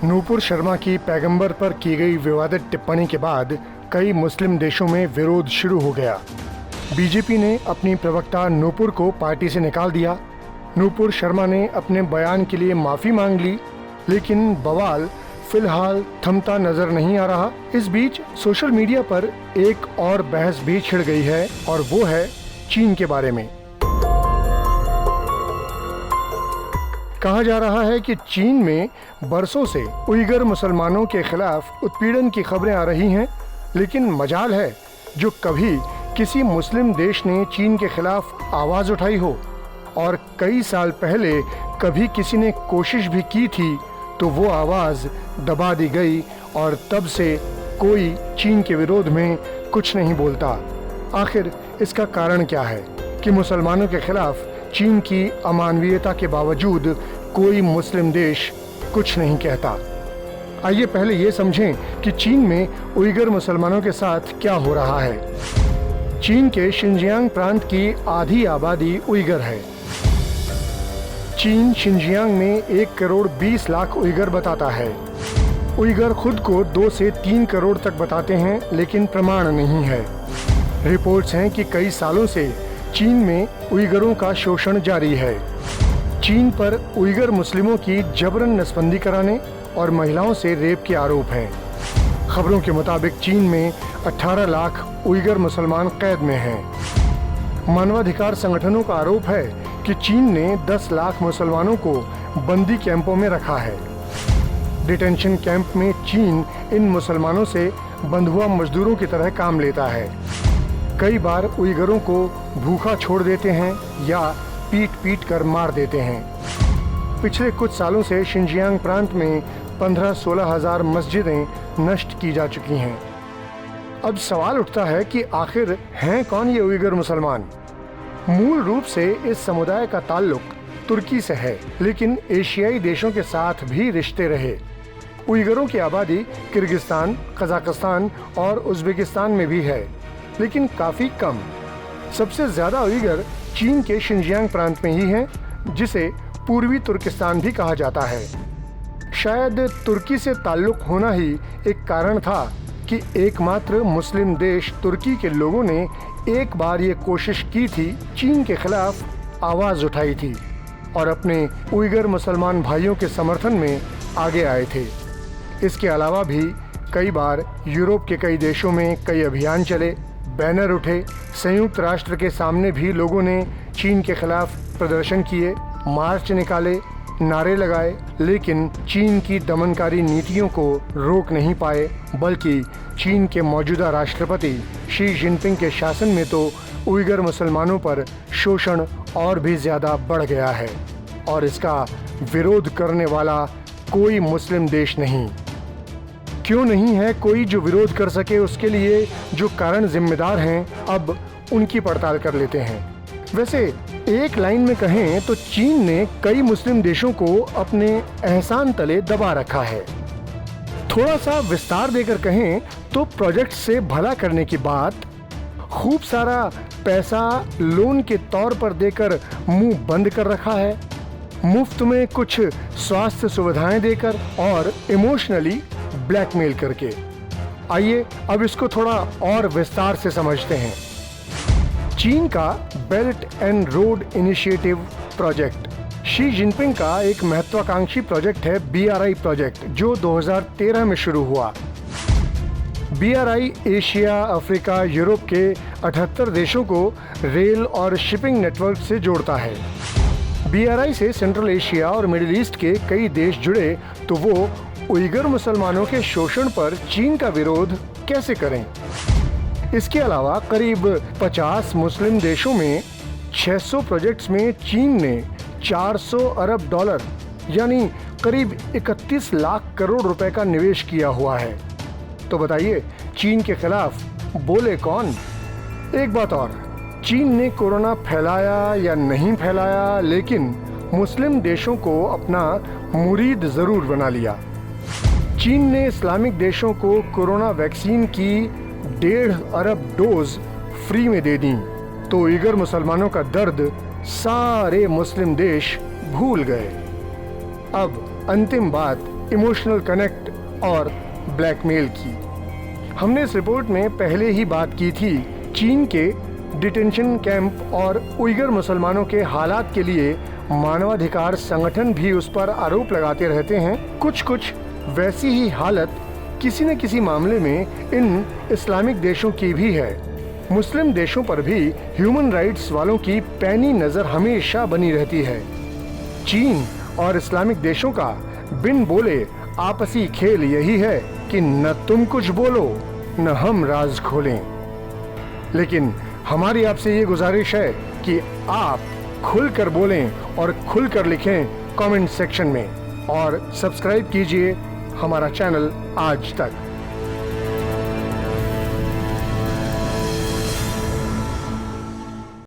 नूपुर शर्मा की पैगंबर पर की गई विवादित टिप्पणी के बाद कई मुस्लिम देशों में विरोध शुरू हो गया। बीजेपी ने अपनी प्रवक्ता नूपुर को पार्टी से निकाल दिया। नूपुर शर्मा ने अपने बयान के लिए माफी मांग ली, लेकिन बवाल फिलहाल थमता नजर नहीं आ रहा। इस बीच सोशल मीडिया पर एक और बहस भी छिड़ गई है और वो है चीन के बारे में। कहा जा रहा है कि चीन में बरसों से उइगर मुसलमानों के खिलाफ उत्पीड़न की खबरें आ रही हैं, लेकिन मजाल है जो कभी किसी मुस्लिम देश ने चीन के खिलाफ आवाज उठाई हो, और कई साल पहले कभी किसी ने कोशिश भी की थी तो वो आवाज दबा दी गई और तब से कोई चीन के विरोध में कुछ नहीं बोलता। आखिर इसका कारण क्या है कि मुसलमानों के खिलाफ चीन की अमानवीयता के बावजूद कोई मुस्लिम देश कुछ नहीं कहता। आइए पहले ये समझें कि चीन में उइगर मुसलमानों के साथ क्या हो रहा है। चीन के शिनजियांग प्रांत की आधी आबादी उइगर है। चीन शिनजियांग में 1 करोड़ 20 लाख उइगर बताता है। उइगर खुद को 2 से 3 करोड़ तक बताते हैं, लेकिन प्रमाण नहीं है। रिपोर्ट्स हैं कि कई सालों से चीन में उइगरों का शोषण जारी है। चीन पर उइगर मुस्लिमों की जबरन नसबंदी कराने और महिलाओं से रेप के आरोप हैं। खबरों के मुताबिक चीन में 18 लाख उइगर मुसलमान कैद में हैं। मानवाधिकार संगठनों का आरोप है कि चीन ने 10 लाख मुसलमानों को बंदी कैंपों में रखा है। डिटेंशन कैंप में चीन इन मुसलमानों से बंधुआ मजदूरों की तरह काम लेता है। कई बार उइगरों को भूखा छोड़ देते हैं या पीट पीट कर मार देते हैं। पिछले कुछ सालों से शिनजियांग प्रांत में 15-16 हजार मस्जिदें नष्ट की जा चुकी हैं। अब सवाल उठता है कि आखिर हैं कौन ये उइगर मुसलमान? मूल रूप से इस समुदाय का ताल्लुक तुर्की से है, लेकिन एशियाई देशों के साथ भी रिश्ते रहे। उइगरों की आबादी किर्गिस्तान, कजाकिस्तान और उज्बेकिस्तान में भी है, लेकिन काफी कम। सबसे ज्यादा उइगर चीन के शिनजियांग प्रांत में ही हैं, जिसे पूर्वी तुर्किस्तान भी कहा जाता है। शायद तुर्की से ताल्लुक होना ही एक कारण था कि एकमात्र मुस्लिम देश तुर्की के लोगों ने एक बार ये कोशिश की थी, चीन के खिलाफ आवाज उठाई थी और अपने उइगर मुसलमान भाइयों के समर्थन में आगे आए थे। इसके अलावा भी कई बार यूरोप के कई देशों में कई अभियान चले, बैनर उठे। संयुक्त राष्ट्र के सामने भी लोगों ने चीन के खिलाफ प्रदर्शन किए, मार्च निकाले, नारे लगाए, लेकिन चीन की दमनकारी नीतियों को रोक नहीं पाए। बल्कि चीन के मौजूदा राष्ट्रपति शी जिनपिंग के शासन में तो उइगर मुसलमानों पर शोषण और भी ज्यादा बढ़ गया है, और इसका विरोध करने वाला कोई मुस्लिम देश नहीं। क्यों नहीं है कोई जो विरोध कर सके? उसके लिए जो कारण जिम्मेदार हैं, अब उनकी पड़ताल कर लेते हैं। वैसे एक लाइन में कहें तो चीन ने कई मुस्लिम देशों को अपने एहसान तले दबा रखा है। थोड़ा सा विस्तार देकर कहें तो प्रोजेक्ट से भला करने की बात, खूब सारा पैसा लोन के तौर पर देकर मुंह बंद कर रखा है, मुफ्त में कुछ स्वास्थ्य सुविधाएं देकर और इमोशनली ब्लैकमेल करके। आइए अब इसको थोड़ा और विस्तार से समझते हैं। चीन का belt and road initiative project Xi Jinping का एक महत्वाकांक्षी प्रोजेक्ट है, BRI प्रोजेक्ट, जो 2013 में शुरू हुआ। BRI एशिया, अफ्रीका, यूरोप के 78 देशों को रेल और शिपिंग नेटवर्क से जोड़ता है। BRI से सेंट्रल एशिया और मिडिल ईस्ट के कई देश जुड़े, तो वो उइगर मुसलमानों के शोषण पर चीन का विरोध कैसे करें? इसके अलावा करीब 50 मुस्लिम देशों में 600 प्रोजेक्ट्स में चीन ने 400 अरब डॉलर यानी करीब 31 लाख करोड़ रुपए का निवेश किया हुआ है। तो बताइए, चीन के खिलाफ बोले कौन? एक बात और, चीन ने कोरोना फैलाया या नहीं फैलाया, लेकिन मुस्लिम देशों को अपना मुरीद जरूर बना लिया। चीन ने इस्लामिक देशों को कोरोना वैक्सीन की 1.5 अरब डोज फ्री में दे दी, तो उइगर मुसलमानों का दर्द सारे मुस्लिम देश भूल गए। अब अंतिम बात इमोशनल कनेक्ट और ब्लैकमेल की। हमने इस रिपोर्ट में पहले ही बात की थी चीन के डिटेंशन कैंप और उइगर मुसलमानों के हालात के लिए मानवाधिकार संगठन भी उस पर आरोप लगाते रहते हैं। कुछ वैसी ही हालत किसी न किसी मामले में इन इस्लामिक देशों की भी है। मुस्लिम देशों पर भी ह्यूमन राइट्स वालों की पैनी नजर हमेशा बनी रहती है। चीन और इस्लामिक देशों का बिन बोले आपसी खेल यही है कि न तुम कुछ बोलो न हम राज खोलें। लेकिन हमारी आपसे ये गुजारिश है कि आप खुलकर बोलें और खुलकर लिखें कमेंट सेक्शन में, और सब्सक्राइब कीजिए हमारा चैनल आज तक।